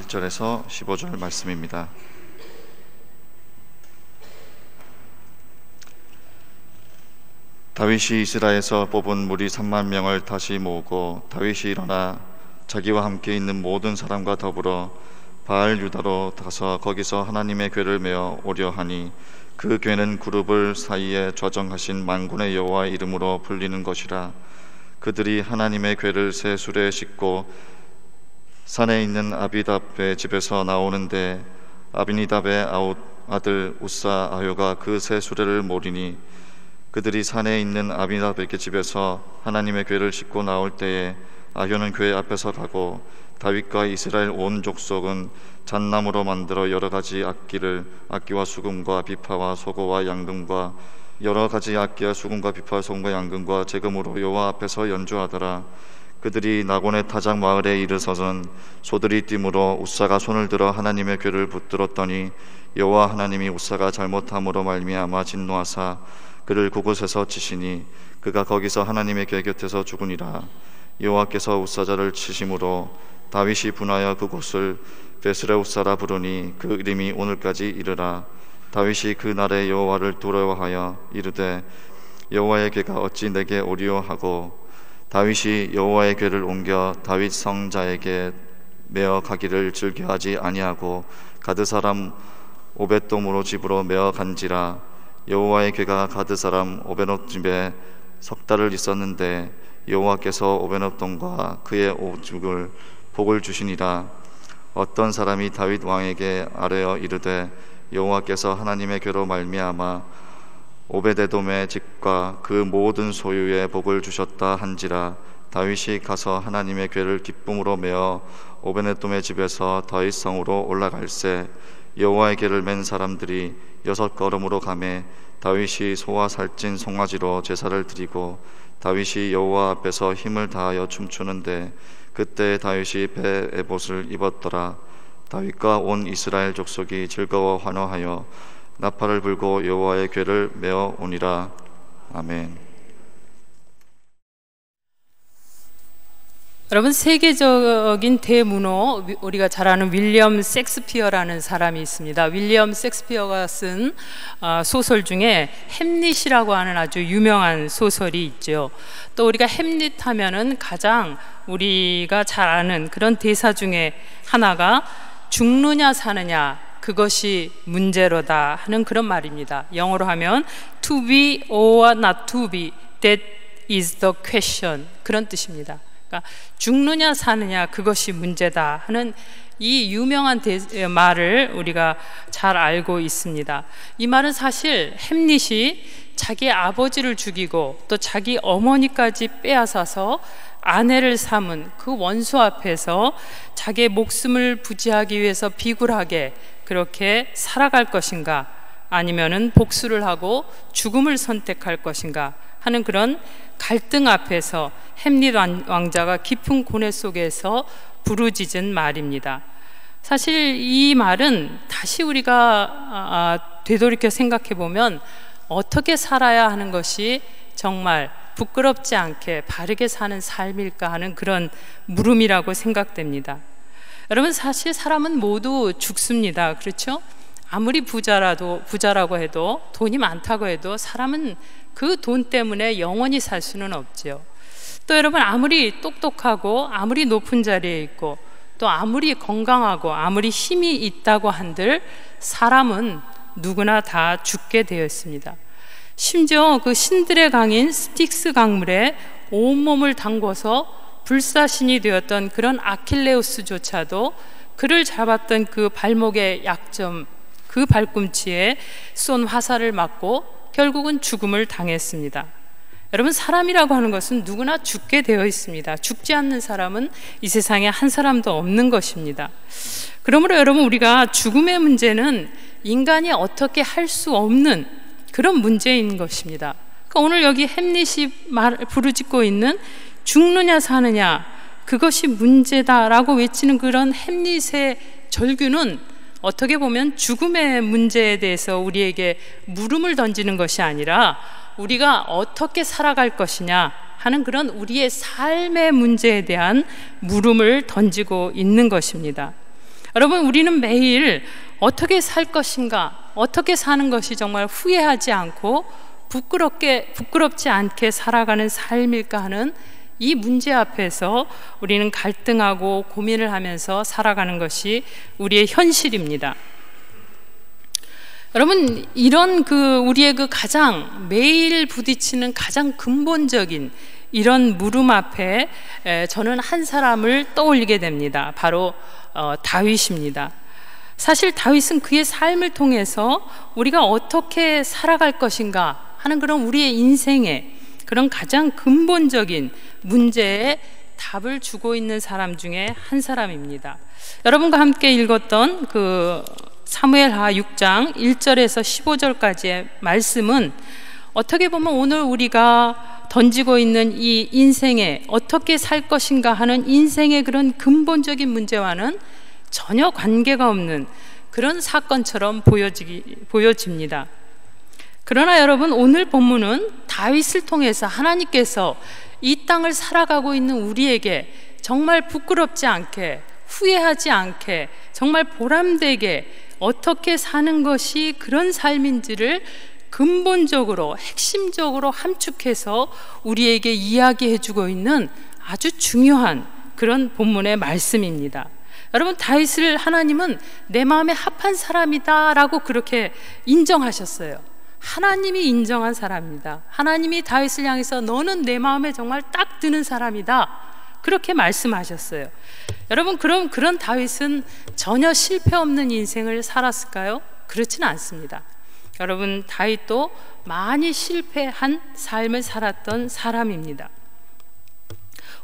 1절에서 15절 말씀입니다. 다윗이 이스라엘에서 뽑은 무리 3만 명을 다시 모으고 다윗이 일어나 자기와 함께 있는 모든 사람과 더불어 바알 유다로 가서 거기서 하나님의 궤를 메어 오려 하니 그 궤는 그룹을 사이에 좌정하신 만군의 여호와의 이름으로 불리는 것이라. 그들이 하나님의 궤를 새 수레에 싣고 산에 있는 아비답의 집에서 나오는데 아비니답의 아들 우사 아효가 그 새 수레를 모리니 그들이 산에 있는 아비나답의 집에서 하나님의 궤를 싣고 나올 때에 아효는 궤 앞에서 가고 다윗과 이스라엘 온 족속은 잣나무로 만들어 여러 가지 악기와 수금과 비파와 소고와 양금과 여러 가지 악기와 수금과 비파와 소금과 양금과 제금으로 여호와 앞에서 연주하더라. 그들이 나곤의 타작 마을에 이르서는 소들이 뛰므로 우사가 손을 들어 하나님의 궤를 붙들었더니 여호와 하나님이 우사가 잘못함으로 말미암아 진노하사 그를 그곳에서 치시니 그가 거기서 하나님의 궤 곁에서 죽으니라. 여호와께서 우사자를 치심으로 다윗이 분하여 그곳을 베스레우사라 부르니 그 이름이 오늘까지 이르라. 다윗이 그 날에 여호와를 두려워하여 이르되 여호와의 궤가 어찌 내게 오리오 하고 다윗이 여호와의 궤를 옮겨 다윗 성자에게 메어 가기를 즐겨하지 아니하고 가드 사람 오벳돔으로 집으로 메어 간지라. 여호와의 궤가 가드 사람 오베노 집에 석 달을 있었는데 여호와께서 오베노돔과 그의 오죽을 복을 주시니라. 어떤 사람이 다윗 왕에게 아뢰어 이르되 여호와께서 하나님의 궤로 말미암아 오베데돔의 집과 그 모든 소유에 복을 주셨다 한지라. 다윗이 가서 하나님의 궤를 기쁨으로 메어 오베데돔의 집에서 다윗 성으로 올라갈새 여호와의 궤를 맨 사람들이 6걸음으로 가매 다윗이 소와 살찐 송아지로 제사를 드리고 다윗이 여호와 앞에서 힘을 다하여 춤추는데 그때 다윗이 배 에봇을 입었더라. 다윗과 온 이스라엘 족속이 즐거워 환호하여 나팔을 불고 여호와의 궤를 메어 오니라. 아멘. 여러분, 세계적인 대문호, 우리가 잘 아는 윌리엄 셰익스피어라는 사람이 있습니다. 윌리엄 셰익스피어가 쓴 소설 중에 햄릿이라고 하는 아주 유명한 소설이 있죠. 또 우리가 햄릿 하면은 가장 우리가 잘 아는 그런 대사 중에 하나가 죽느냐 사느냐 그것이 문제로다 하는 그런 말입니다. 영어로 하면 to be or not to be, that is the question, 그런 뜻입니다. 그러니까 죽느냐 사느냐 그것이 문제다 하는 이 유명한 말을 우리가 잘 알고 있습니다. 이 말은 사실 햄릿이 자기 아버지를 죽이고 또 자기 어머니까지 빼앗아서 아내를 삼은 그 원수 앞에서 자기의 목숨을 부지하기 위해서 비굴하게 그렇게 살아갈 것인가, 아니면은 복수를 하고 죽음을 선택할 것인가 하는 그런 갈등 앞에서 햄릿 왕자가 깊은 고뇌 속에서 부르짖은 말입니다. 사실 이 말은 다시 우리가 되돌이켜 생각해 보면 어떻게 살아야 하는 것이 정말 부끄럽지 않게 바르게 사는 삶일까 하는 그런 물음이라고 생각됩니다. 여러분, 사실 사람은 모두 죽습니다. 그렇죠? 아무리 부자라고 해도, 돈이 많다고 해도 사람은 그 돈 때문에 영원히 살 수는 없죠. 또 여러분, 아무리 똑똑하고 아무리 높은 자리에 있고 또 아무리 건강하고 아무리 힘이 있다고 한들 사람은 누구나 다 죽게 되어 있습니다. 심지어 그 신들의 강인 스틱스 강물에 온몸을 담궈서 불사신이 되었던 그런 아킬레우스조차도 그를 잡았던 그 발목의 약점, 그 발꿈치에 쏜 화살을 맞고 결국은 죽음을 당했습니다. 여러분, 사람이라고 하는 것은 누구나 죽게 되어 있습니다. 죽지 않는 사람은 이 세상에 한 사람도 없는 것입니다. 그러므로 여러분, 우리가 죽음의 문제는 인간이 어떻게 할 수 없는 그런 문제인 것입니다. 그러니까 오늘 여기 햄릿이 부르짖고 있는 죽느냐 사느냐 그것이 문제다라고 외치는 그런 햄릿의 절규는 어떻게 보면 죽음의 문제에 대해서 우리에게 물음을 던지는 것이 아니라 우리가 어떻게 살아갈 것이냐 하는 그런 우리의 삶의 문제에 대한 물음을 던지고 있는 것입니다. 여러분, 우리는 매일 어떻게 살 것인가, 어떻게 사는 것이 정말 후회하지 않고 부끄럽지 않게 살아가는 삶일까 하는 이 문제 앞에서 우리는 갈등하고 고민을 하면서 살아가는 것이 우리의 현실입니다. 여러분, 이런 우리의 가장 매일 부딪히는 가장 근본적인 이런 물음 앞에 저는 한 사람을 떠올리게 됩니다. 바로 다윗입니다. 사실 다윗은 그의 삶을 통해서 우리가 어떻게 살아갈 것인가 하는 그런 우리의 인생의 그런 가장 근본적인 문제에 답을 주고 있는 사람 중에 한 사람입니다. 여러분과 함께 읽었던 사무엘하 6장 1절에서 15절까지의 말씀은 어떻게 보면 오늘 우리가 던지고 있는 이 인생에 어떻게 살 것인가 하는 인생의 그런 근본적인 문제와는 전혀 관계가 없는 그런 사건처럼 보여집니다. 그러나 여러분, 오늘 본문은 다윗을 통해서 하나님께서 이 땅을 살아가고 있는 우리에게 정말 부끄럽지 않게, 후회하지 않게, 정말 보람되게 어떻게 사는 것이 그런 삶인지를 근본적으로, 핵심적으로 함축해서 우리에게 이야기해주고 있는 아주 중요한 그런 본문의 말씀입니다. 여러분, 다윗을 하나님은 내 마음에 합한 사람이다 라고 그렇게 인정하셨어요. 하나님이 인정한 사람입니다. 하나님이 다윗을 향해서 너는 내 마음에 정말 딱 드는 사람이다, 그렇게 말씀하셨어요. 여러분, 그럼 그런 다윗은 전혀 실패 없는 인생을 살았을까요? 그렇지는 않습니다. 여러분, 다윗도 많이 실패한 삶을 살았던 사람입니다.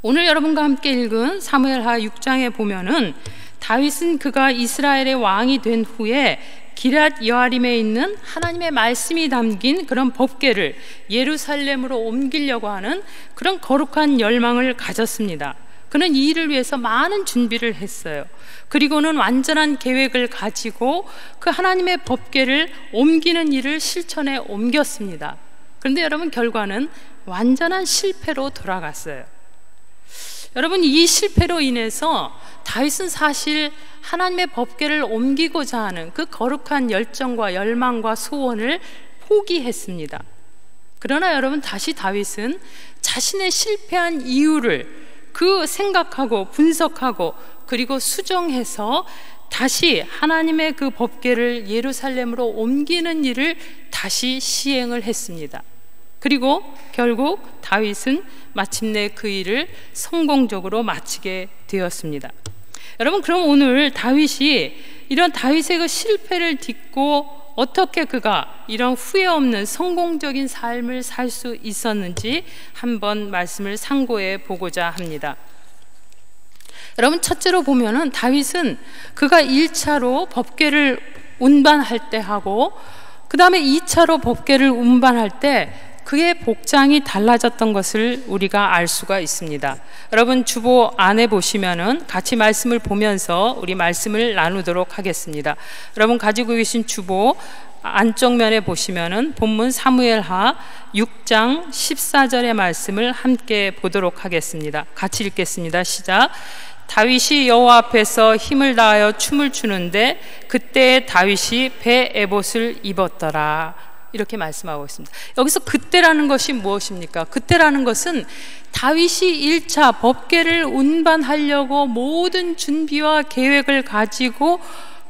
오늘 여러분과 함께 읽은 사무엘하 6장에 보면은 다윗은 그가 이스라엘의 왕이 된 후에 기럇 여아림에 있는 하나님의 말씀이 담긴 그런 법궤를 예루살렘으로 옮기려고 하는 그런 거룩한 열망을 가졌습니다. 그는 이 일을 위해서 많은 준비를 했어요. 그리고는 완전한 계획을 가지고 그 하나님의 법궤를 옮기는 일을 실천에 옮겼습니다. 그런데 여러분, 결과는 완전한 실패로 돌아갔어요. 여러분, 이 실패로 인해서 다윗은 사실 하나님의 법궤를 옮기고자 하는 그 거룩한 열정과 열망과 소원을 포기했습니다. 그러나 여러분, 다시 다윗은 자신의 실패한 이유를 생각하고 분석하고 그리고 수정해서 다시 하나님의 그 법궤를 예루살렘으로 옮기는 일을 다시 시행을 했습니다. 그리고 결국 다윗은 마침내 그 일을 성공적으로 마치게 되었습니다. 여러분, 그럼 오늘 다윗이 이런 다윗의 그 실패를 딛고 어떻게 그가 이런 후회 없는 성공적인 삶을 살 수 있었는지 한번 말씀을 상고해 보고자 합니다. 여러분, 첫째로 보면은 다윗은 그가 1차로 법궤를 운반할 때 하고 그 다음에 2차로 법궤를 운반할 때 그의 복장이 달라졌던 것을 우리가 알 수가 있습니다. 여러분, 주보 안에 보시면은 같이 말씀을 보면서 우리 말씀을 나누도록 하겠습니다. 여러분, 가지고 계신 주보 안쪽 면에 보시면은 본문 사무엘하 6장 14절의 말씀을 함께 보도록 하겠습니다. 같이 읽겠습니다. 시작. 다윗이 여호와 앞에서 힘을 다하여 춤을 추는데 그때 다윗이 배 에봇을 입었더라, 이렇게 말씀하고 있습니다. 여기서 그때라는 것이 무엇입니까? 그때라는 것은 다윗이 1차 법궤를 운반하려고 모든 준비와 계획을 가지고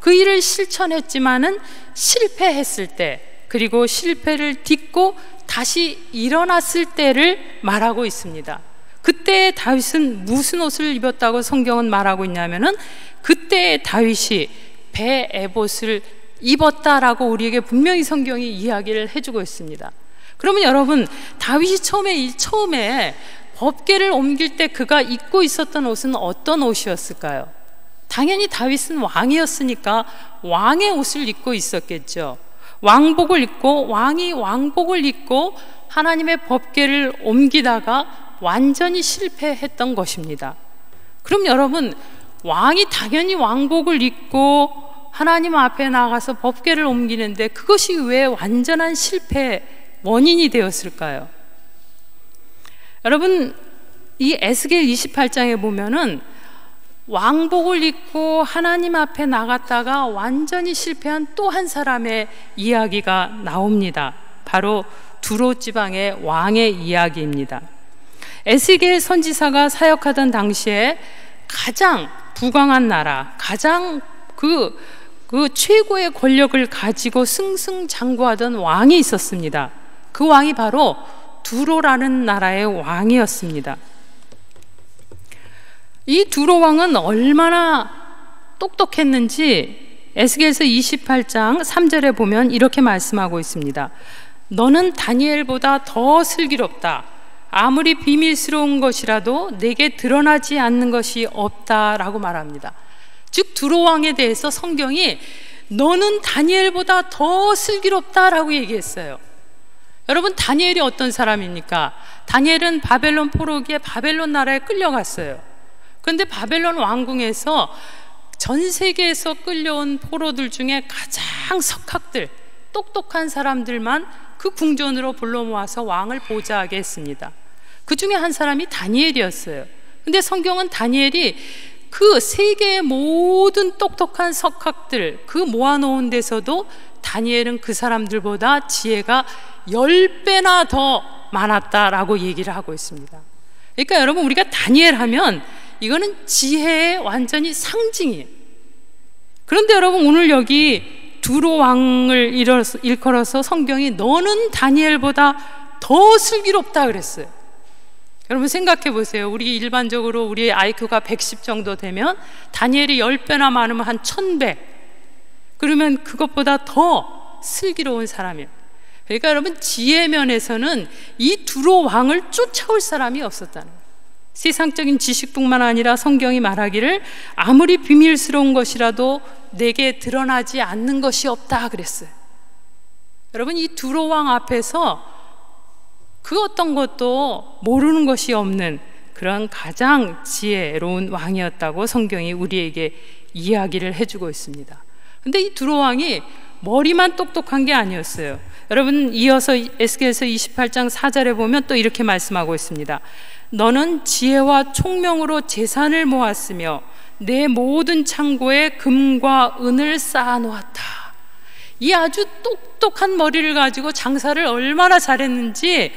그 일을 실천했지만은 실패했을 때, 그리고 실패를 딛고 다시 일어났을 때를 말하고 있습니다. 그때 다윗은 무슨 옷을 입었다고 성경은 말하고 있냐면은 그때 다윗이 배 에봇을 입었다라고 우리에게 분명히 성경이 이야기를 해주고 있습니다. 그러면 여러분, 다윗이 처음에 법궤를 옮길 때 그가 입고 있었던 옷은 어떤 옷이었을까요? 당연히 다윗은 왕이었으니까 왕의 옷을 입고 있었겠죠. 왕복을 입고, 왕이 왕복을 입고 하나님의 법궤를 옮기다가 완전히 실패했던 것입니다. 그럼 여러분, 왕이 당연히 왕복을 입고 하나님 앞에 나가서 법궤를 옮기는데 그것이 왜 완전한 실패의 원인이 되었을까요? 여러분, 이 에스겔 28장에 보면은 왕복을 입고 하나님 앞에 나갔다가 완전히 실패한 또 한 사람의 이야기가 나옵니다. 바로 두로 지방의 왕의 이야기입니다. 에스겔 선지사가 사역하던 당시에 가장 부강한 나라, 가장 그 최고의 권력을 가지고 승승장구하던 왕이 있었습니다. 그 왕이 바로 두로라는 나라의 왕이었습니다. 이 두로 왕은 얼마나 똑똑했는지 에스겔서 28장 3절에 보면 이렇게 말씀하고 있습니다. 너는 다니엘보다 더 슬기롭다. 아무리 비밀스러운 것이라도 내게 드러나지 않는 것이 없다라고 말합니다. 즉 두로 왕에 대해서 성경이 너는 다니엘보다 더 슬기롭다라고 얘기했어요. 여러분, 다니엘이 어떤 사람입니까? 다니엘은 바벨론 포로기에 바벨론 나라에 끌려갔어요. 그런데 바벨론 왕궁에서 전 세계에서 끌려온 포로들 중에 가장 석학들, 똑똑한 사람들만 그 궁전으로 불러 모아서 왕을 보좌하게 했습니다. 그 중에 한 사람이 다니엘이었어요. 근데 성경은 다니엘이 그 세계의 모든 똑똑한 석학들 그 모아놓은 데서도 다니엘은 그 사람들보다 지혜가 10배나 더 많았다라고 얘기를 하고 있습니다. 그러니까 여러분, 우리가 다니엘 하면 이거는 지혜의 완전히 상징이에요. 그런데 여러분, 오늘 여기 두로 왕을 일컬어서 성경이 너는 다니엘보다 더 슬기롭다 그랬어요. 여러분 생각해 보세요. 우리 일반적으로 우리의 IQ가 110 정도 되면 다니엘이 10배나 많으면 한 1000배, 그러면 그것보다 더 슬기로운 사람이에요. 그러니까 여러분, 지혜 면에서는 이 두로 왕을 쫓아올 사람이 없었다는 거예요. 세상적인 지식뿐만 아니라 성경이 말하기를 아무리 비밀스러운 것이라도 내게 드러나지 않는 것이 없다 그랬어요. 여러분, 이 두로 왕 앞에서 그 어떤 것도 모르는 것이 없는 그런 가장 지혜로운 왕이었다고 성경이 우리에게 이야기를 해주고 있습니다. 근데 이 두로 왕이 머리만 똑똑한 게 아니었어요. 여러분, 이어서 에스겔서 28장 4절에 보면 또 이렇게 말씀하고 있습니다. 너는 지혜와 총명으로 재산을 모았으며 내 모든 창고에 금과 은을 쌓아놓았다. 이 아주 똑똑한 머리를 가지고 장사를 얼마나 잘했는지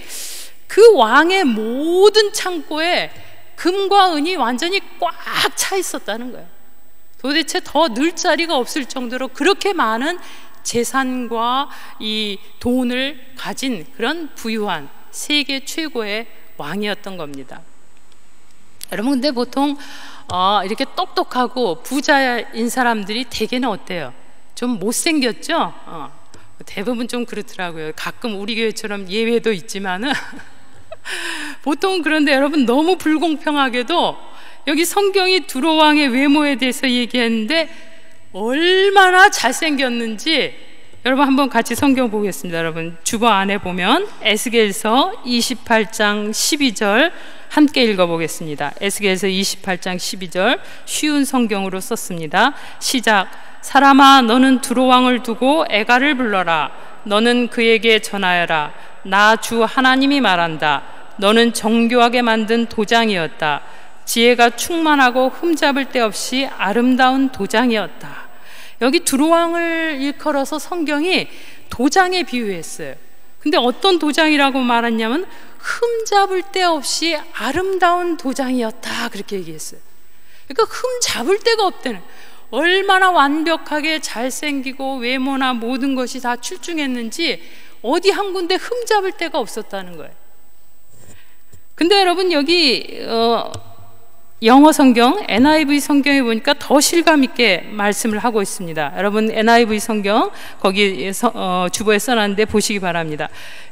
그 왕의 모든 창고에 금과 은이 완전히 꽉 차 있었다는 거예요. 도대체 더 넣을 자리가 없을 정도로 그렇게 많은 재산과 이 돈을 가진 그런 부유한 세계 최고의 왕이었던 겁니다. 여러분, 근데 보통 이렇게 똑똑하고 부자인 사람들이 대개는 어때요? 좀 못생겼죠? 대부분 좀 그렇더라고요. 가끔 우리 교회처럼 예외도 있지만은 보통. 그런데 여러분, 너무 불공평하게도 여기 성경이 두로 왕의 외모에 대해서 얘기했는데 얼마나 잘생겼는지 여러분 한번 같이 성경 보겠습니다. 여러분 주보 안에 보면 에스겔서 28장 12절 함께 읽어보겠습니다. 에스겔서 28장 12절 쉬운 성경으로 썼습니다. 시작. 사람아, 너는 두로 왕을 두고 애가를 불러라. 너는 그에게 전하여라. 나 주 하나님이 말한다. 너는 정교하게 만든 도장이었다. 지혜가 충만하고 흠잡을 데 없이 아름다운 도장이었다. 여기 두로 왕을 일컬어서 성경이 도장에 비유했어요. 근데 어떤 도장이라고 말했냐면 흠잡을 데 없이 아름다운 도장이었다, 그렇게 얘기했어요. 그러니까 흠잡을 데가 없다는, 얼마나 완벽하게 잘생기고 외모나 모든 것이 다 출중했는지 어디 한 군데 흠잡을 데가 없었다는 거예요. 근데 여러분, 여기 영어 성경 NIV 성경에 보니까 더 실감 있게 말씀을 하고 있습니다. 여러분 NIV 성경 거기 주보에 써놨는데 보시기 바랍니다.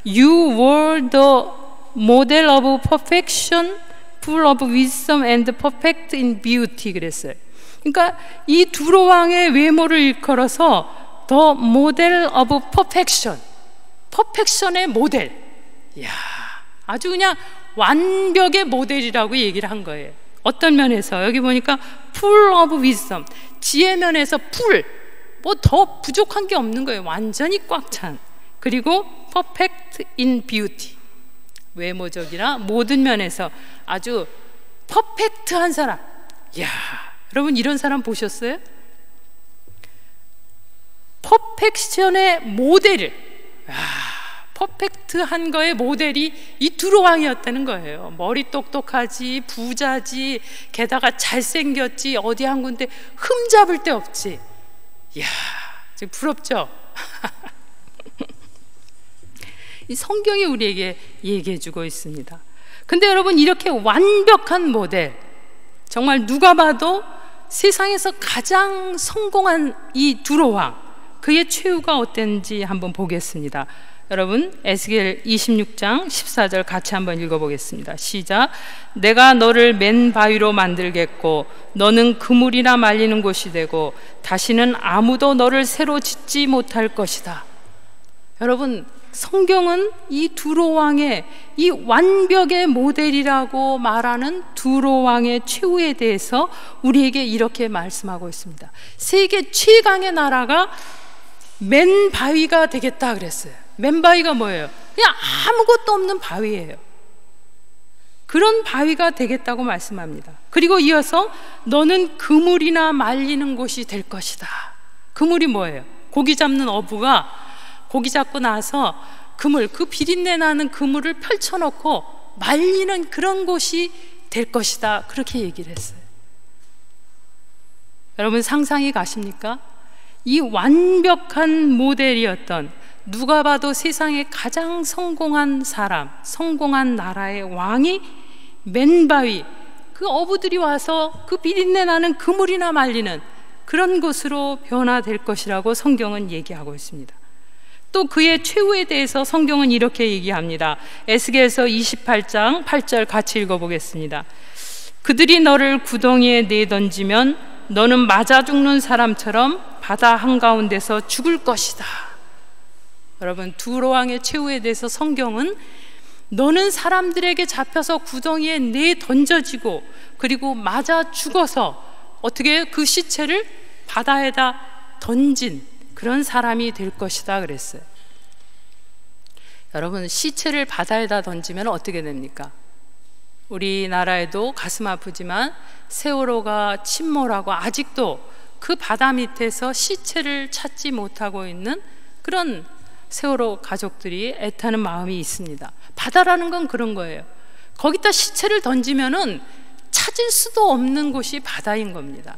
You were the model of perfection, full of wisdom and perfect in beauty 그랬어요. 그러니까 이 두로 왕의 외모를 일컬어서 the model of perfection, 퍼펙션의 모델. 이야, 아주 그냥 완벽의 모델이라고 얘기를 한 거예요. 어떤 면에서 여기 보니까 full of wisdom, 지혜 면에서 full, 뭐 더 부족한 게 없는 거예요. 완전히 꽉 찬. 그리고 perfect in beauty, 외모적이나 모든 면에서 아주 퍼펙트한 사람. 이야, 여러분 이런 사람 보셨어요? 퍼펙션의 모델을, 퍼펙트한 거의 모델이 이 두로왕이었다는 거예요. 머리 똑똑하지, 부자지, 게다가 잘생겼지, 어디 한 군데 흠잡을 데 없지. 이야, 지금 부럽죠? 이 성경이 우리에게 얘기해 주고 있습니다. 근데 여러분, 이렇게 완벽한 모델, 정말 누가 봐도 세상에서 가장 성공한 이 두로왕, 그의 최후가 어땠는지 한번 보겠습니다. 여러분, 에스겔 26장 14절 같이 한번 읽어보겠습니다. 시작. 내가 너를 맨 바위로 만들겠고 너는 그물이나 말리는 곳이 되고 다시는 아무도 너를 새로 짓지 못할 것이다. 여러분, 성경은 이 두로왕의 이 완벽의 모델이라고 말하는 두로왕의 최후에 대해서 우리에게 이렇게 말씀하고 있습니다. 세계 최강의 나라가 맨 바위가 되겠다 그랬어요. 맨 바위가 뭐예요? 그냥 아무것도 없는 바위예요. 그런 바위가 되겠다고 말씀합니다. 그리고 이어서 너는 그물이나 말리는 곳이 될 것이다. 그물이 뭐예요? 고기 잡는 어부가 고기 잡고 나서 그물, 그 비린내 나는 그물을 펼쳐놓고 말리는 그런 곳이 될 것이다. 그렇게 얘기를 했어요. 여러분, 상상이 가십니까? 이 완벽한 모델이었던, 누가 봐도 세상에 가장 성공한 사람, 성공한 나라의 왕이 맨바위, 그 어부들이 와서 그 비린내 나는 그물이나 말리는 그런 곳으로 변화될 것이라고 성경은 얘기하고 있습니다. 또 그의 최후에 대해서 성경은 이렇게 얘기합니다. 에스겔서 28장 8절 같이 읽어보겠습니다. 그들이 너를 구덩이에 내던지면 너는 맞아 죽는 사람처럼 바다 한가운데서 죽을 것이다. 여러분, 두로왕의 최후에 대해서 성경은 너는 사람들에게 잡혀서 구덩이에 내던져지고 그리고 맞아 죽어서 어떻게 그 시체를 바다에다 던진 그런 사람이 될 것이다 그랬어요. 여러분, 시체를 바다에다 던지면 어떻게 됩니까? 우리나라에도 가슴 아프지만 세월호가 침몰하고 아직도 그 바다 밑에서 시체를 찾지 못하고 있는 그런 세월호 가족들이 애타는 마음이 있습니다. 바다라는 건 그런 거예요. 거기다 시체를 던지면은 찾을 수도 없는 곳이 바다인 겁니다.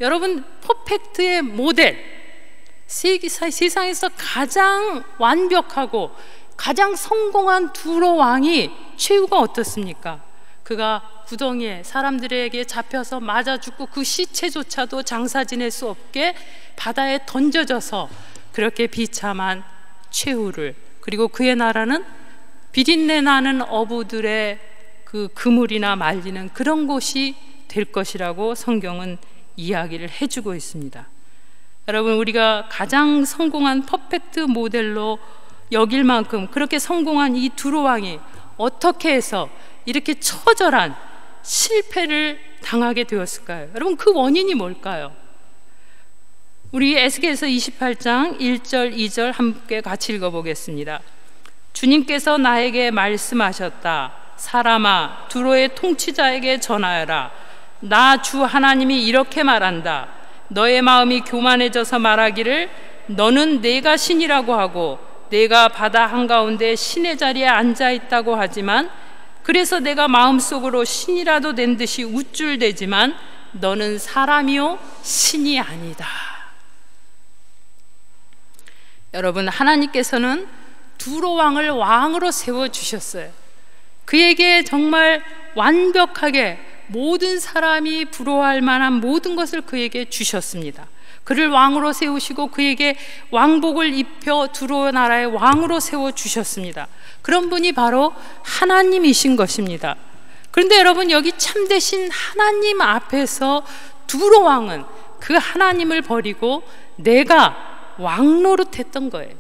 여러분, 퍼펙트의 모델, 세상에서 가장 완벽하고 가장 성공한 두로왕이 최후가 어떻습니까? 그가 구덩이에 사람들에게 잡혀서 맞아 죽고 그 시체조차도 장사 지낼 수 없게 바다에 던져져서 그렇게 비참한 최후를, 그리고 그의 나라는 비린내 나는 어부들의 그 그물이나 말리는 그런 곳이 될 것이라고 성경은 이야기를 해주고 있습니다. 여러분, 우리가 가장 성공한 퍼펙트 모델로 여길 만큼 그렇게 성공한 이 두로왕이 어떻게 해서 이렇게 처절한 실패를 당하게 되었을까요? 여러분, 그 원인이 뭘까요? 우리 에스겔서 28장 1절 2절 함께 같이 읽어보겠습니다. 주님께서 나에게 말씀하셨다. 사람아, 두로의 통치자에게 전하여라. 나 주 하나님이 이렇게 말한다. 너의 마음이 교만해져서 말하기를 너는 내가 신이라고 하고 내가 바다 한가운데 신의 자리에 앉아있다고 하지만, 그래서 내가 마음속으로 신이라도 된 듯이 우쭐대지만 너는 사람이요 신이 아니다. 여러분, 하나님께서는 두로왕을 왕으로 세워주셨어요. 그에게 정말 완벽하게 모든 사람이 부러워할 만한 모든 것을 그에게 주셨습니다. 그를 왕으로 세우시고 그에게 왕복을 입혀 두로 나라의 왕으로 세워주셨습니다. 그런 분이 바로 하나님이신 것입니다. 그런데 여러분, 여기 참되신 하나님 앞에서 두로 왕은 그 하나님을 버리고 내가 왕 노릇했던 거예요.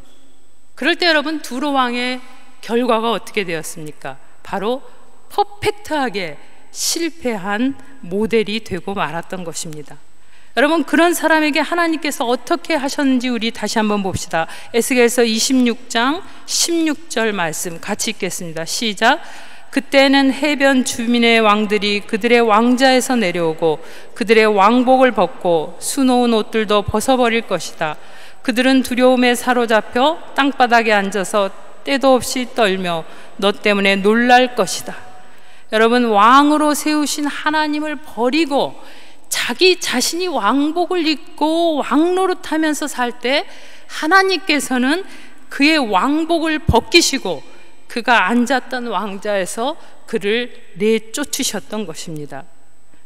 그럴 때 여러분, 두로 왕의 결과가 어떻게 되었습니까? 바로 퍼펙트하게 실패한 모델이 되고 말았던 것입니다. 여러분, 그런 사람에게 하나님께서 어떻게 하셨는지 우리 다시 한번 봅시다. 에스겔서 26장 16절 말씀 같이 읽겠습니다. 시작. 그때는 해변 주민의 왕들이 그들의 왕자에서 내려오고 그들의 왕복을 벗고 수놓은 옷들도 벗어버릴 것이다. 그들은 두려움에 사로잡혀 땅바닥에 앉아서 때도 없이 떨며 너 때문에 놀랄 것이다. 여러분, 왕으로 세우신 하나님을 버리고 자기 자신이 왕복을 입고 왕노릇하면서 살 때 하나님께서는 그의 왕복을 벗기시고 그가 앉았던 왕자에서 그를 내쫓으셨던 것입니다.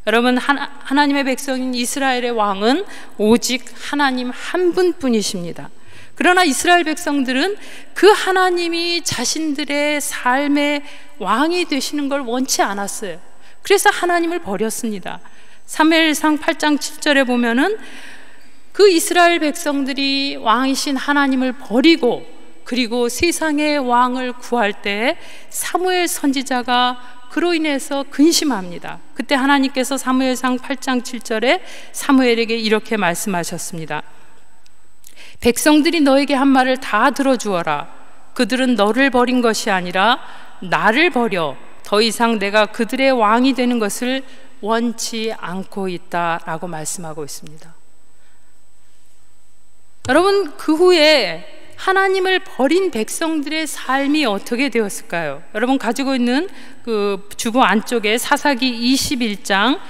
여러분, 하나님의 백성인 이스라엘의 왕은 오직 하나님 한 분뿐이십니다. 그러나 이스라엘 백성들은 그 하나님이 자신들의 삶의 왕이 되시는 걸 원치 않았어요. 그래서 하나님을 버렸습니다. 사무엘상 8장 7절에 보면은 그 이스라엘 백성들이 왕이신 하나님을 버리고 그리고 세상의 왕을 구할 때 사무엘 선지자가 그로 인해서 근심합니다. 그때 하나님께서 사무엘상 8장 7절에 사무엘에게 이렇게 말씀하셨습니다. 백성들이 너에게 한 말을 다 들어주어라. 그들은 너를 버린 것이 아니라 나를 버려 더 이상 내가 그들의 왕이 되는 것을 원치 않고 있다라고 말씀하고 있습니다. 여러분, 그 후에 하나님을 버린 백성들의 삶이 어떻게 되었을까요? 여러분 가지고 있는 그 주보 안쪽에 사사기 21장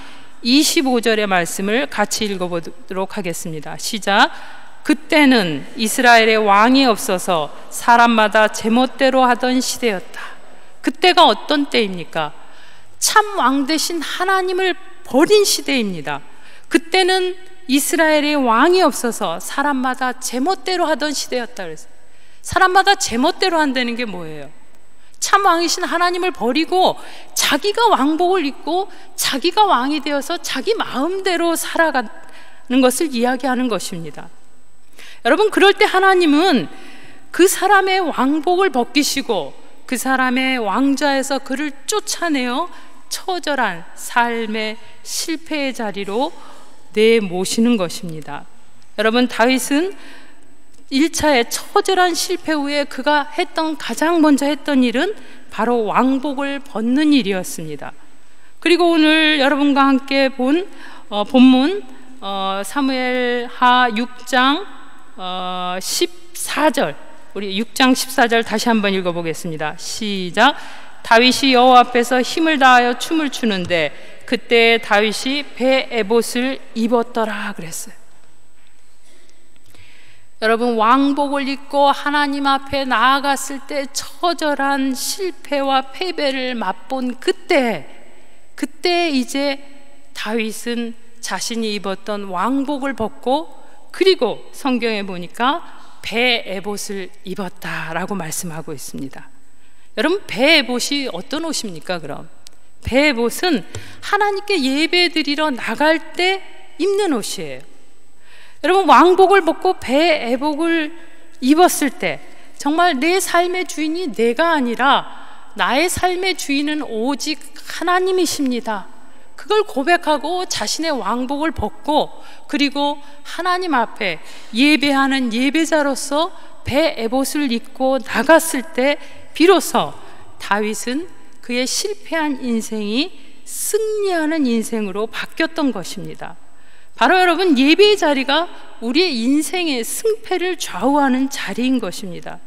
25절의 말씀을 같이 읽어보도록 하겠습니다. 시작. 그때는 이스라엘의 왕이 없어서 사람마다 제멋대로 하던 시대였다. 그때가 어떤 때입니까? 참 왕 대신 하나님을 버린 시대입니다. 그때는 이스라엘의 왕이 없어서 사람마다 제멋대로 하던 시대였다 그랬어요. 사람마다 제멋대로 한다는 게 뭐예요? 참 왕이신 하나님을 버리고 자기가 왕복을 입고 자기가 왕이 되어서 자기 마음대로 살아가는 것을 이야기하는 것입니다. 여러분, 그럴 때 하나님은 그 사람의 왕복을 벗기시고 그 사람의 왕좌에서 그를 쫓아내어 처절한 삶의 실패의 자리로 내모시는 것입니다. 여러분, 다윗은 1차의 처절한 실패 후에 그가 가장 먼저 했던 일은 바로 왕복을 벗는 일이었습니다. 그리고 오늘 여러분과 함께 본 본문 사무엘하 6장 14절, 우리 6장 14절 다시 한번 읽어보겠습니다. 시작. 다윗이 여호와 앞에서 힘을 다하여 춤을 추는데 그때 다윗이 배 에봇을 입었더라 그랬어요. 여러분, 왕복을 입고 하나님 앞에 나아갔을 때 처절한 실패와 패배를 맛본 그때 이제 다윗은 자신이 입었던 왕복을 벗고 그리고 성경에 보니까 배 에봇을 입었다라고 말씀하고 있습니다. 여러분, 배 에봇이 어떤 옷입니까? 그럼 배 에봇은 하나님께 예배드리러 나갈 때 입는 옷이에요. 여러분, 왕복을 벗고 배 에봇을 입었을 때 정말 내 삶의 주인이 내가 아니라 나의 삶의 주인은 오직 하나님이십니다. 그걸 고백하고 자신의 왕복을 벗고 그리고 하나님 앞에 예배하는 예배자로서 배 에봇을 입고 나갔을 때 비로소 다윗은 그의 실패한 인생이 승리하는 인생으로 바뀌었던 것입니다. 바로 여러분, 예배의 자리가 우리의 인생의 승패를 좌우하는 자리인 것입니다.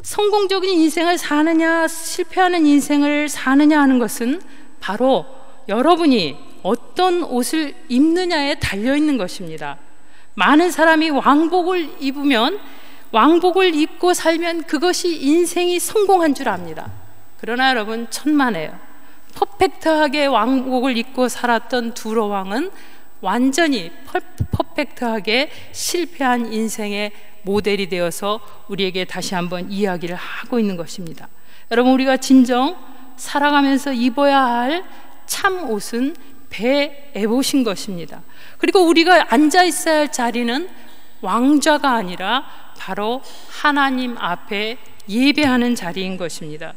성공적인 인생을 사느냐 실패하는 인생을 사느냐 하는 것은 바로 여러분이 어떤 옷을 입느냐에 달려있는 것입니다. 많은 사람이 왕복을 입고 살면 그것이 인생이 성공한 줄 압니다. 그러나 여러분, 천만에요. 퍼펙트하게 왕복을 입고 살았던 두로 왕은 완전히 퍼펙트하게 실패한 인생의 모델이 되어서 우리에게 다시 한번 이야기를 하고 있는 것입니다. 여러분, 우리가 진정 살아가면서 입어야 할 참 옷은 배 에봇인 것입니다. 그리고 우리가 앉아 있어야 할 자리는 왕좌가 아니라 바로 하나님 앞에 예배하는 자리인 것입니다.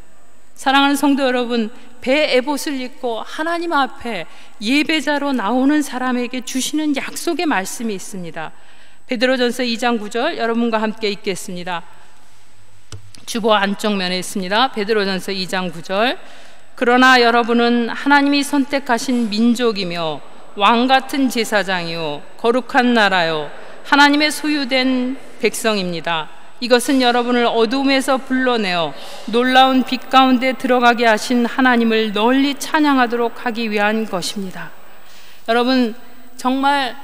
사랑하는 성도 여러분, 배 에봇을 입고 하나님 앞에 예배자로 나오는 사람에게 주시는 약속의 말씀이 있습니다. 베드로전서 2장 9절 여러분과 함께 읽겠습니다. 주보 안쪽면에 있습니다. 베드로전서 2장 9절. 그러나 여러분은 하나님이 선택하신 민족이며 왕같은 제사장이요 거룩한 나라요 하나님의 소유된 백성입니다. 이것은 여러분을 어둠에서 불러내어 놀라운 빛 가운데 들어가게 하신 하나님을 널리 찬양하도록 하기 위한 것입니다. 여러분, 정말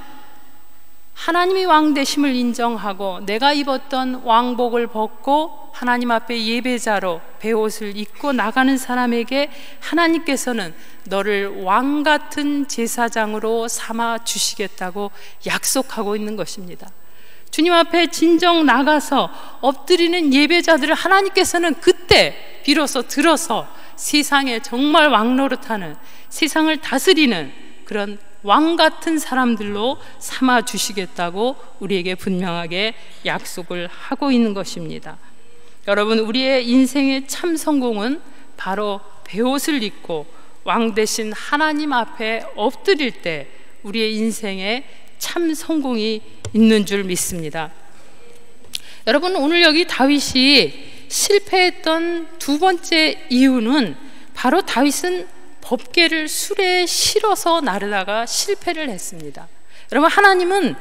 하나님이 왕 되심을 인정하고 내가 입었던 왕복을 벗고 하나님 앞에 예배자로 베옷을 입고 나가는 사람에게 하나님께서는 너를 왕 같은 제사장으로 삼아 주시겠다고 약속하고 있는 것입니다. 주님 앞에 진정 나가서 엎드리는 예배자들을 하나님께서는 그때 비로소 들어서 세상에 정말 왕 노릇하는, 세상을 다스리는 그런 왕 같은 사람들로 삼아 주시겠다고 우리에게 분명하게 약속을 하고 있는 것입니다. 여러분, 우리의 인생의 참 성공은 바로 베옷을 입고 왕 되신 하나님 앞에 엎드릴 때 우리의 인생에 참 성공이 있는 줄 믿습니다. 여러분, 오늘 여기 다윗이 실패했던 두 번째 이유는 바로 다윗은 법궤를 수레에 실어서 나르다가 실패를 했습니다. 여러분, 하나님은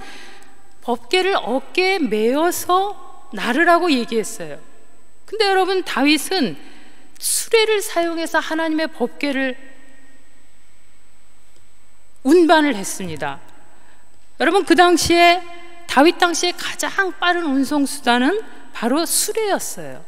법궤를 어깨에 메어서 나르라고 얘기했어요. 근데 여러분, 다윗은 수레를 사용해서 하나님의 법궤를 운반을 했습니다. 여러분, 그 당시에 다윗 당시에 가장 빠른 운송수단은 바로 수레였어요.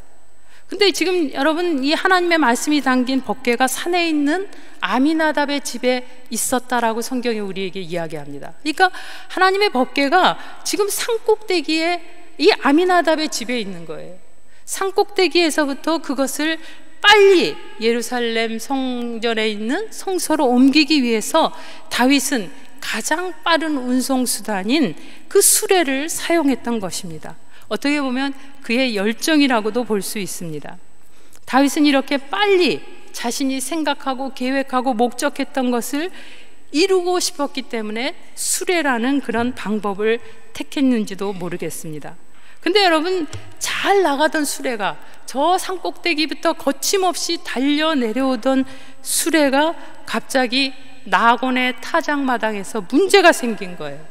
근데 지금 여러분, 이 하나님의 말씀이 담긴 법궤가 산에 있는 아미나답의 집에 있었다라고 성경이 우리에게 이야기합니다. 그러니까 하나님의 법궤가 지금 산꼭대기에 이 아미나답의 집에 있는 거예요. 산꼭대기에서부터 그것을 빨리 예루살렘 성전에 있는 성소로 옮기기 위해서 다윗은 가장 빠른 운송수단인 그 수레를 사용했던 것입니다. 어떻게 보면 그의 열정이라고도 볼 수 있습니다. 다윗은 이렇게 빨리 자신이 생각하고 계획하고 목적했던 것을 이루고 싶었기 때문에 수레라는 그런 방법을 택했는지도 모르겠습니다. 근데 여러분, 잘 나가던 수레가, 저 산꼭대기부터 거침없이 달려 내려오던 수레가 갑자기 나곤의 타작마당에서 문제가 생긴 거예요.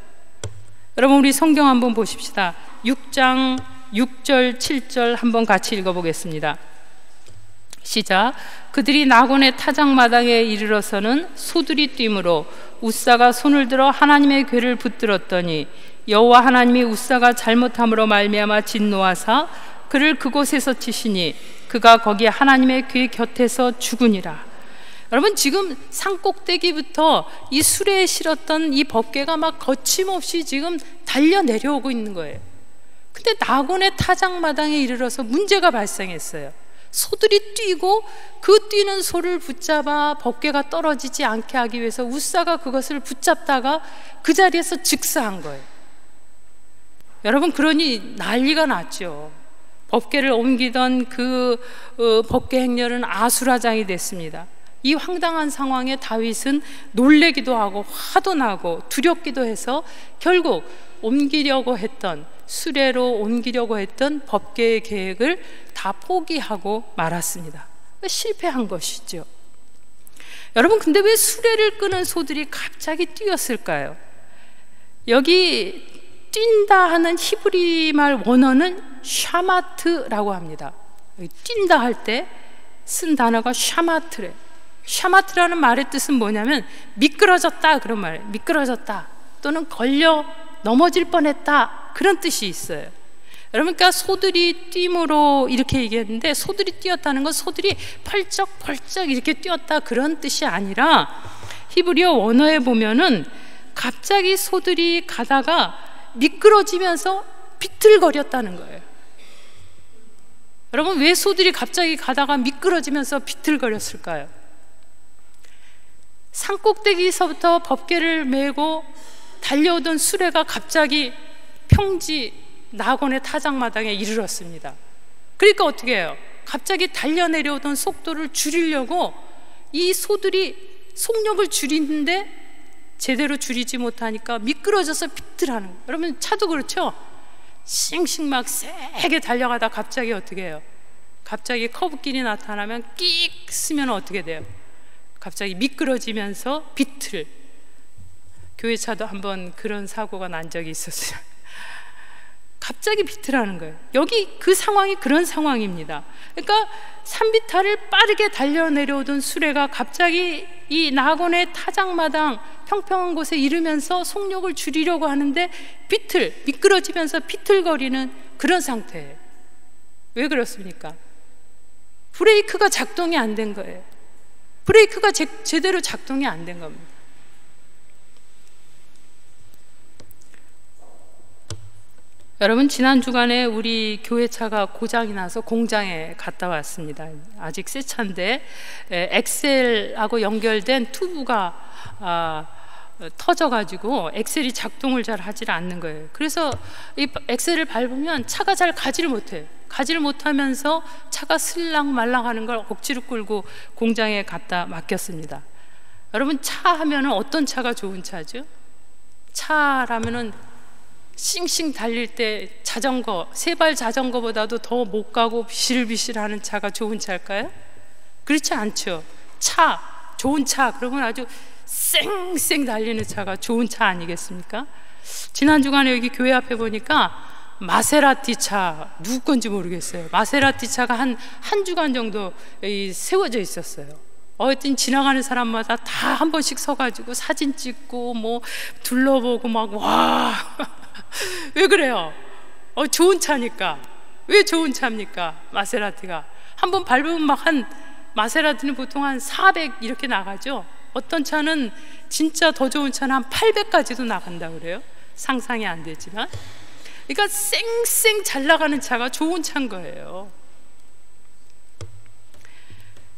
여러분, 우리 성경 한번 보십시다. 6장 6절 7절 한번 같이 읽어보겠습니다. 시작. 그들이 나곤의 타작마당에 이르러서는 소들이 뛰므로 웃사가 손을 들어 하나님의 궤를 붙들었더니 여호와 하나님이 웃사가 잘못함으로 말미암아 진노하사 그를 그곳에서 치시니 그가 거기 하나님의 궤 곁에서 죽으니라. 여러분, 지금 산꼭대기부터 이 수레에 실었던 이 법궤가 막 거침없이 지금 달려 내려오고 있는 거예요. 근데 나곤의 타작마당에 이르러서 문제가 발생했어요. 소들이 뛰고 그 뛰는 소를 붙잡아 법궤가 떨어지지 않게 하기 위해서 웃사가 그것을 붙잡다가 그 자리에서 즉사한 거예요. 여러분, 그러니 난리가 났죠. 법궤를 옮기던 그 법궤 행렬은 아수라장이 됐습니다. 이 황당한 상황에 다윗은 놀래기도 하고 화도 나고 두렵기도 해서 결국 옮기려고 했던, 수레로 옮기려고 했던 법궤의 계획을 다 포기하고 말았습니다. 실패한 것이죠. 여러분, 근데 왜 수레를 끄는 소들이 갑자기 뛰었을까요? 여기 뛴다 하는 히브리 말 원어는 샤마트라고 합니다. 뛴다 할 때 쓴 단어가 샤마트래. 샤마트라는 말의 뜻은 뭐냐면 미끄러졌다, 그런 말이에요. 미끄러졌다 또는 걸려 넘어질 뻔했다, 그런 뜻이 있어요. 여러분, 그러니까 소들이 뛰므로 이렇게 얘기했는데, 소들이 뛰었다는 건 소들이 펄쩍펄쩍 이렇게 뛰었다, 그런 뜻이 아니라 히브리어 원어에 보면은 갑자기 소들이 가다가 미끄러지면서 비틀거렸다는 거예요. 여러분, 왜 소들이 갑자기 가다가 미끄러지면서 비틀거렸을까요? 산꼭대기에서부터 법궤를 메고 달려오던 수레가 갑자기 평지 나곤의 타작마당에 이르렀습니다. 그러니까 어떻게 해요? 갑자기 달려 내려오던 속도를 줄이려고 이 소들이 속력을 줄이는데 제대로 줄이지 못하니까 미끄러져서 비틀하는 거예요. 여러분, 차도 그렇죠? 싱싱 막 세게 달려가다 갑자기 어떻게 해요? 갑자기 커브길이 나타나면 끽 쓰면 어떻게 돼요? 갑자기 미끄러지면서 비틀. 교회차도 한번 그런 사고가 난 적이 있었어요. 갑자기 비틀하는 거예요. 여기 그 상황이 그런 상황입니다. 그러니까 산비탈을 빠르게 달려 내려오던 수레가 갑자기 이 낙원의 타작마당 평평한 곳에 이르면서 속력을 줄이려고 하는데 미끄러지면서 비틀거리는 그런 상태예요. 왜 그렇습니까? 브레이크가 작동이 안 된 거예요. 브레이크가 제대로 작동이 안 된 겁니다. 여러분, 지난 주간에 우리 교회차가 고장이 나서 공장에 갔다 왔습니다. 아직 새 차인데 엑셀하고 연결된 튜브가 터져가지고 엑셀이 작동을 잘 하질 않는 거예요. 그래서 이 엑셀을 밟으면 차가 잘 가지를 못해요. 가지를 못하면서 차가 슬랑말랑 하는 걸 억지로 끌고 공장에 갖다 맡겼습니다. 여러분, 차 하면은 어떤 차가 좋은 차죠? 차라면은 싱싱 달릴 때 자전거, 세발 자전거보다도 더 못 가고 비실비실하는 차가 좋은 차일까요? 그렇지 않죠. 좋은 차, 그러면 아주 쌩쌩 달리는 차가 좋은 차 아니겠습니까? 지난 주간에 여기 교회 앞에 보니까 마세라티 차, 누구 건지 모르겠어요. 마세라티 차가 한 주간 정도 세워져 있었어요. 하여튼 지나가는 사람마다 다 한 번씩 서가지고 사진 찍고 뭐 둘러보고 막 와. 왜 그래요? 좋은 차니까. 왜 좋은 차입니까? 마세라티가 한 번 밟으면 마세라티는 보통 한 400 이렇게 나가죠. 어떤 차는 진짜 더 좋은 차는 한 800까지도 나간다 그래요. 상상이 안 되지만, 그러니까 쌩쌩 잘 나가는 차가 좋은 차인 거예요.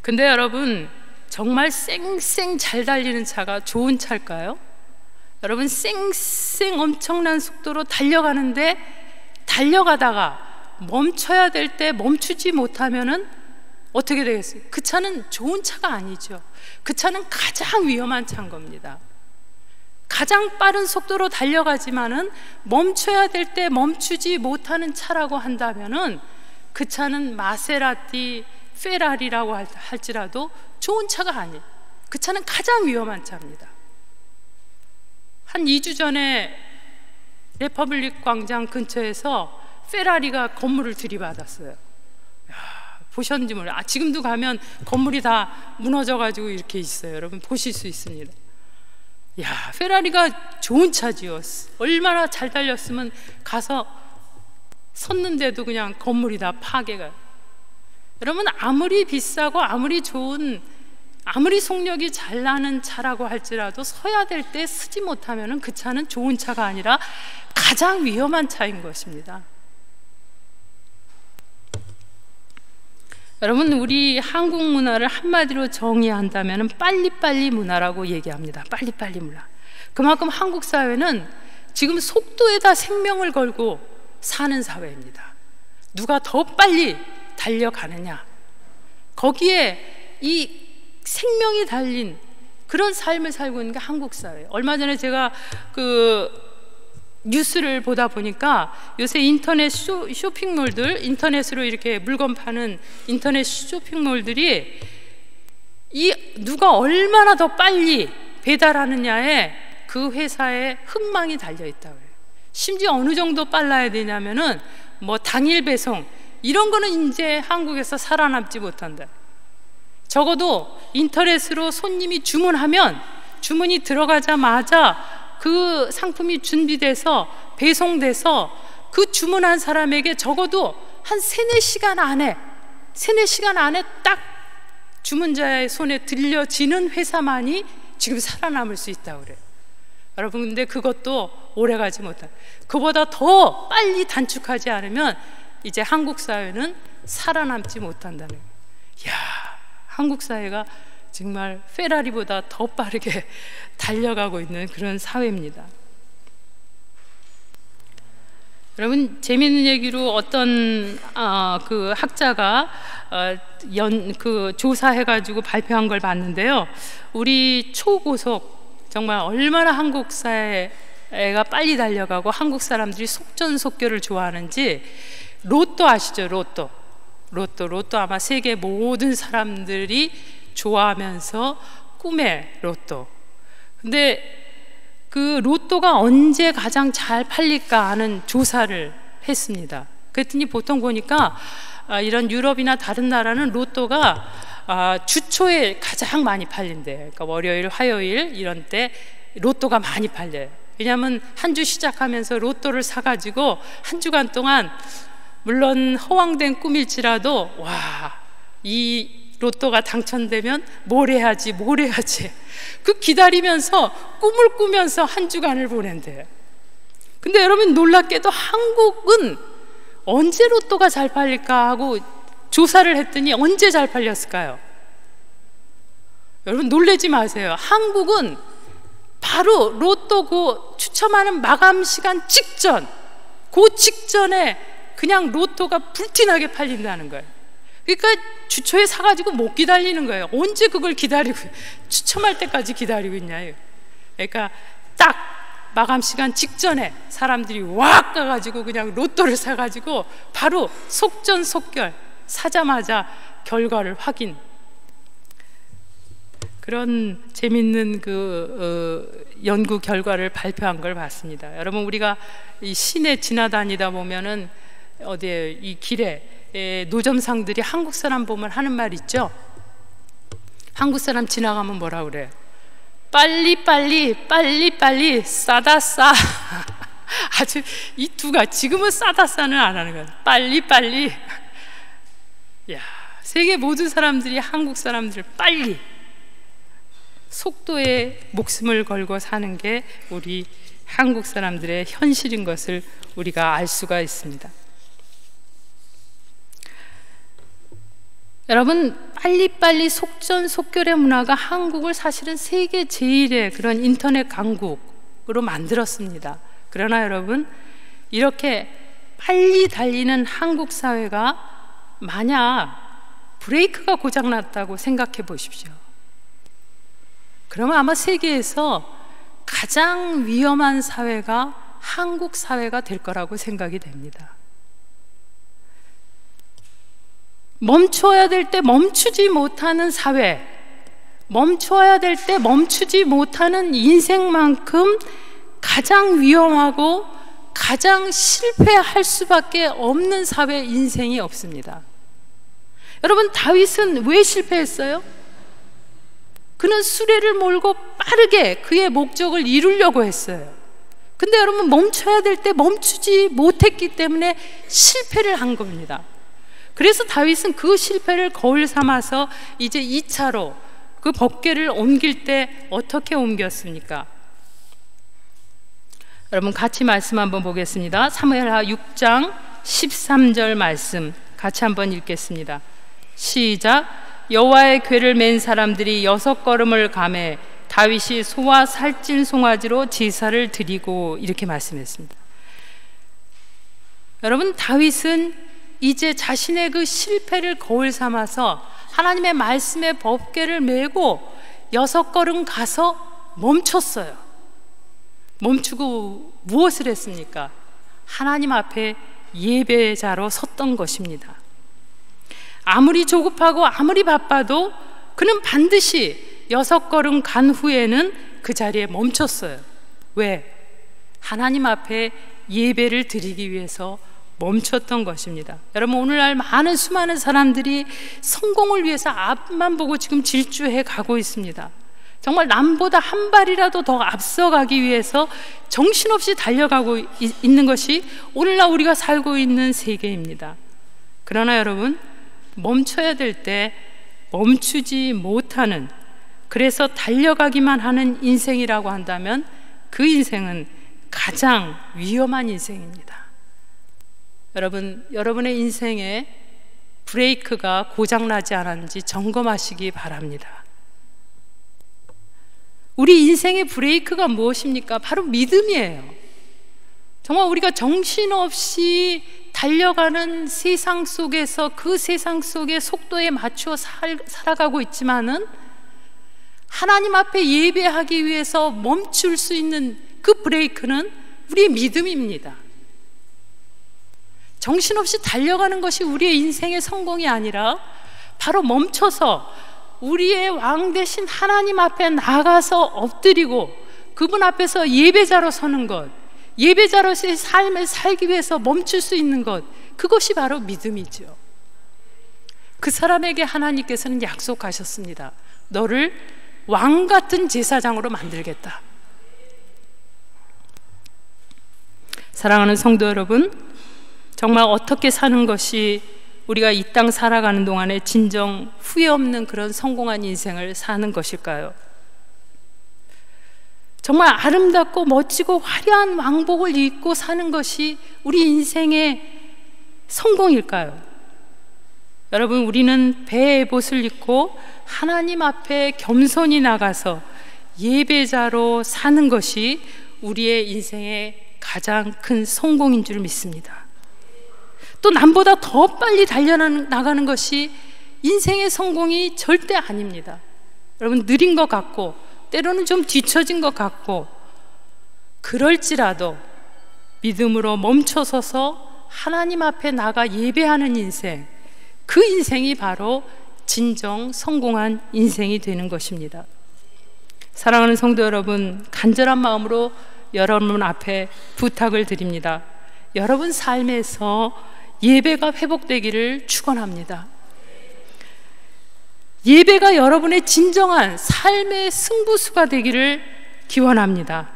근데 여러분, 정말 쌩쌩 잘 달리는 차가 좋은 차일까요? 여러분, 쌩쌩 엄청난 속도로 달려가는데 달려가다가 멈춰야 될 때 멈추지 못하면은 어떻게 되겠어요? 그 차는 좋은 차가 아니죠. 그 차는 가장 위험한 차인 겁니다. 가장 빠른 속도로 달려가지만은 멈춰야 될 때 멈추지 못하는 차라고 한다면은 그 차는 마세라티, 페라리라고 할지라도 좋은 차가 아니에요. 그 차는 가장 위험한 차입니다. 한 2주 전에 레퍼블릭 광장 근처에서 페라리가 건물을 들이받았어요. 보셨는지 몰라요. 지금도 가면 건물이 다 무너져가지고 이렇게 있어요. 여러분 보실 수 있습니다. 페라리가 좋은 차지요. 얼마나 잘 달렸으면 가서 섰는데도 그냥 건물이 다 파괴가. 여러분, 아무리 비싸고 아무리 좋은, 아무리 속력이 잘 나는 차라고 할지라도 서야 될 때 서지 못하면 그 차는 좋은 차가 아니라 가장 위험한 차인 것입니다. 여러분, 우리 한국 문화를 한마디로 정의한다면 빨리빨리 문화라고 얘기합니다. 빨리빨리 문화. 그만큼 한국 사회는 지금 속도에다 생명을 걸고 사는 사회입니다. 누가 더 빨리 달려가느냐, 거기에 이 생명이 달린 그런 삶을 살고 있는 게 한국 사회예요. 얼마 전에 제가 뉴스를 보다 보니까 요새 인터넷 쇼핑몰들, 인터넷으로 이렇게 물건 파는 인터넷 쇼핑몰들이 누가 얼마나 더 빨리 배달하느냐에 그 회사에 흥망이 달려 있다고 해요. 심지어 어느 정도 빨라야 되냐면은 뭐 당일 배송 이런 거는 이제 한국에서 살아남지 못한다. 적어도 인터넷으로 손님이 주문하면 주문이 들어가자마자 그 상품이 준비돼서 배송돼서 그 주문한 사람에게 적어도 한 3-4시간 안에 딱 주문자의 손에 들려지는 회사만이 지금 살아남을 수 있다고 그래요. 여러분, 근데 그것도 오래가지 못한, 그보다 더 빨리 단축하지 않으면 이제 한국 사회는 살아남지 못한다는 거예요. 한국 사회가 정말 페라리보다 더 빠르게 달려가고 있는 그런 사회입니다. 여러분, 재미있는 얘기로 어떤 그 학자가 조사해가지고 발표한 걸 봤는데요. 우리 초고속, 정말 얼마나 한국 사회가 빨리 달려가고 한국 사람들이 속전속결을 좋아하는지, 로또 아시죠? 로또 아마 세계 모든 사람들이 좋아하면서 꿈의 로또. 근데 그 로또가 언제 가장 잘 팔릴까 하는 조사를 했습니다. 그랬더니 보통 보니까 이런 유럽이나 다른 나라는 로또가 주초에 가장 많이 팔린대요. 그러니까 월요일, 화요일 이런 때 로또가 많이 팔려요. 왜냐하면 한 주 시작하면서 로또를 사가지고 한 주간 동안 물론 허황된 꿈일지라도 이 로또가 당첨되면 뭘 해야지 그 기다리면서 꿈을 꾸면서 한 주간을 보낸대요. 근데 여러분 놀랍게도 한국은 언제 로또가 잘 팔릴까 하고 조사를 했더니 언제 잘 팔렸을까요? 여러분 놀라지 마세요. 한국은 바로 로또 그 추첨하는 마감 시간 직전, 그 직전에 그냥 로또가 불티나게 팔린다는 거예요. 그러니까 주초에 사가지고 못 기다리는 거예요. 언제 그걸 기다리고 추첨할 때까지 기다리고 있냐요. 그러니까 딱 마감 시간 직전에 사람들이 왁 가가지고 그냥 로또를 사가지고 바로 속전속결 사자마자 결과를 확인. 그런 재밌는 연구 결과를 발표한 걸 봤습니다. 여러분 우리가 이 시내 지나다니다 보면은 어디에 이 길에 노점상들이 한국 사람 보면 하는 말 있죠. 한국 사람 지나가면 뭐라 그래요? 빨리 싸다 싸. 아주 이 두 가지. 지금은 싸다 싸는 안 하는 거예요. 빨리. 야, 세계 모든 사람들이 한국 사람들 빨리 속도에 목숨을 걸고 사는 게 우리 한국 사람들의 현실인 것을 우리가 알 수가 있습니다. 여러분 빨리 속전속결의 문화가 한국을 사실은 세계 제1의 그런 인터넷 강국으로 만들었습니다. 그러나 여러분 이렇게 빨리 달리는 한국 사회가 만약 브레이크가 고장났다고 생각해 보십시오. 그러면 아마 세계에서 가장 위험한 사회가 한국 사회가 될 거라고 생각이 됩니다. 멈춰야 될 때 멈추지 못하는 사회, 멈춰야 될 때 멈추지 못하는 인생만큼 가장 위험하고 가장 실패할 수밖에 없는 사회 인생이 없습니다. 여러분 다윗은 왜 실패했어요? 그는 수레를 몰고 빠르게 그의 목적을 이루려고 했어요. 근데 여러분 멈춰야 될 때 멈추지 못했기 때문에 실패를 한 겁니다. 그래서 다윗은 그 실패를 거울 삼아서 이제 2차로 그 법궤를 옮길 때 어떻게 옮겼습니까? 여러분 같이 말씀 한번 보겠습니다. 사무엘하 6장 13절 말씀 같이 한번 읽겠습니다. 시작. 여호와의 궤를 맨 사람들이 6걸음을 가매 다윗이 소와 살찐 송아지로 제사를 드리고 이렇게 말씀했습니다. 여러분 다윗은 이제 자신의 그 실패를 거울 삼아서 하나님의 말씀의 법궤를 메고 6걸음 가서 멈췄어요. 멈추고 무엇을 했습니까? 하나님 앞에 예배자로 섰던 것입니다. 아무리 조급하고 아무리 바빠도 그는 반드시 6걸음 간 후에는 그 자리에 멈췄어요. 왜? 하나님 앞에 예배를 드리기 위해서 멈췄던 것입니다. 여러분 오늘날 많은 수많은 사람들이 성공을 위해서 앞만 보고 지금 질주해 가고 있습니다. 정말 남보다 한 발이라도 더 앞서가기 위해서 정신없이 달려가고 있는 것이 오늘날 우리가 살고 있는 세계입니다. 그러나 여러분 멈춰야 될 때 멈추지 못하는, 그래서 달려가기만 하는 인생이라고 한다면 그 인생은 가장 위험한 인생입니다. 여러분, 여러분의 인생에 브레이크가 고장나지 않았는지 점검하시기 바랍니다. 우리 인생의 브레이크가 무엇입니까? 바로 믿음이에요. 정말 우리가 정신없이 달려가는 세상 속에서 그 세상 속의 속도에 맞추어 살아가고 있지만은 하나님 앞에 예배하기 위해서 멈출 수 있는 그 브레이크는 우리의 믿음입니다. 정신없이 달려가는 것이 우리의 인생의 성공이 아니라 바로 멈춰서 우리의 왕 되신 하나님 앞에 나가서 엎드리고 그분 앞에서 예배자로 서는 것, 예배자로서의 삶을 살기 위해서 멈출 수 있는 것, 그것이 바로 믿음이죠. 그 사람에게 하나님께서는 약속하셨습니다. 너를 왕 같은 제사장으로 만들겠다. 사랑하는 성도 여러분, 정말 어떻게 사는 것이 우리가 이 땅 살아가는 동안에 진정 후회 없는 그런 성공한 인생을 사는 것일까요? 정말 아름답고 멋지고 화려한 왕복을 입고 사는 것이 우리 인생의 성공일까요? 여러분, 우리는 배의 옷을 입고 하나님 앞에 겸손히 나가서 예배자로 사는 것이 우리의 인생의 가장 큰 성공인 줄 믿습니다. 또 남보다 더 빨리 달려나가는 것이 인생의 성공이 절대 아닙니다. 여러분, 느린 것 같고 때로는 좀 뒤처진 것 같고, 그럴지라도 믿음으로 멈춰서서 하나님 앞에 나가 예배하는 인생, 그 인생이 바로 진정 성공한 인생이 되는 것입니다. 사랑하는 성도 여러분, 간절한 마음으로 여러분 앞에 부탁을 드립니다. 여러분 삶에서 예배가 회복되기를 축원합니다. 예배가 여러분의 진정한 삶의 승부수가 되기를 기원합니다.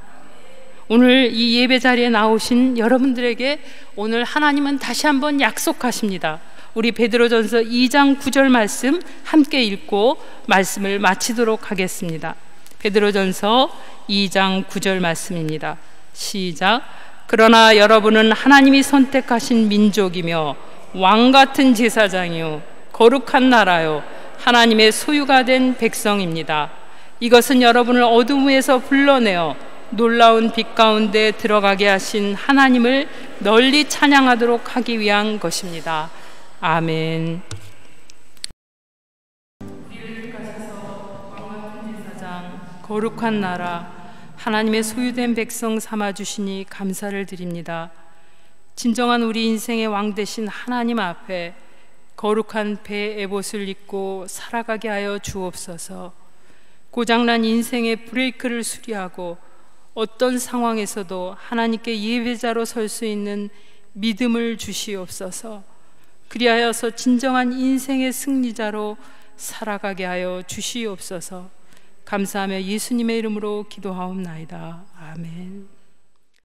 오늘 이 예배 자리에 나오신 여러분들에게 오늘 하나님은 다시 한번 약속하십니다. 우리 베드로전서 2장 9절 말씀 함께 읽고 말씀을 마치도록 하겠습니다. 베드로전서 2장 9절 말씀입니다. 시작. 그러나 여러분은 하나님이 선택하신 민족이며 왕같은 제사장이요 거룩한 나라요 하나님의 소유가 된 백성입니다. 이것은 여러분을 어둠에서 불러내어 놀라운 빛 가운데 들어가게 하신 하나님을 널리 찬양하도록 하기 위한 것입니다. 아멘. 우리를 가셔서 왕같은 제사장, 거룩한 나라, 하나님의 소유된 백성 삼아주시니 감사를 드립니다. 진정한 우리 인생의 왕 되신 하나님 앞에 거룩한 배 에봇을 입고 살아가게 하여 주옵소서. 고장난 인생의 브레이크를 수리하고 어떤 상황에서도 하나님께 예배자로 설 수 있는 믿음을 주시옵소서. 그리하여서 진정한 인생의 승리자로 살아가게 하여 주시옵소서. 감사하며 예수님의 이름으로 기도하옵나이다. 아멘.